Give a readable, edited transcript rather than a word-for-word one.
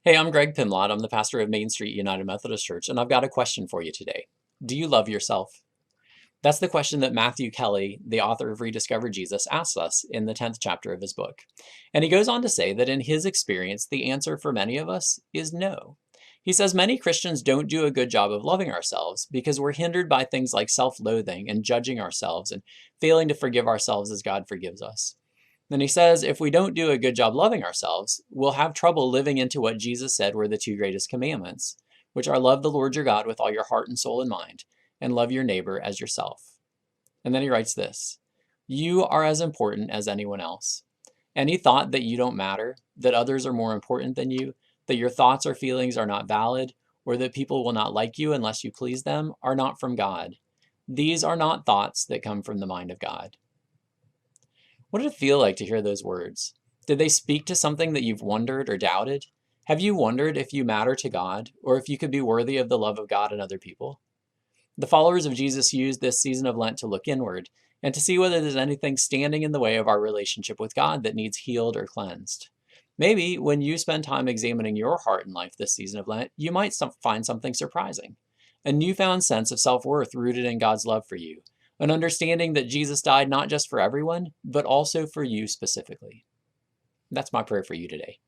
Hey, I'm Greg Pimlott. I'm the pastor of Main Street United Methodist Church, and I've got a question for you today. Do you love yourself? That's the question that Matthew Kelly, the author of Rediscover Jesus, asks us in the 10th chapter of his book. And he goes on to say that in his experience, the answer for many of us is no. He says many Christians don't do a good job of loving ourselves because we're hindered by things like self loathing and judging ourselves and failing to forgive ourselves as God forgives us. Then he says, if we don't do a good job loving ourselves, we'll have trouble living into what Jesus said were the two greatest commandments, which are love the Lord your God with all your heart and soul and mind, and love your neighbor as yourself. And then he writes this: you are as important as anyone else. Any thought that you don't matter, that others are more important than you, that your thoughts or feelings are not valid, or that people will not like you unless you please them, are not from God. These are not thoughts that come from the mind of God. What did it feel like to hear those words? Did they speak to something that you've wondered or doubted? Have you wondered if you matter to God, or if you could be worthy of the love of God and other people? The followers of Jesus use this season of Lent to look inward and to see whether there's anything standing in the way of our relationship with God that needs healed or cleansed. Maybe when you spend time examining your heart and life this season of Lent, you might find something surprising. A newfound sense of self worth rooted in God's love for you, an understanding that Jesus died not just for everyone, but also for you specifically. That's my prayer for you today.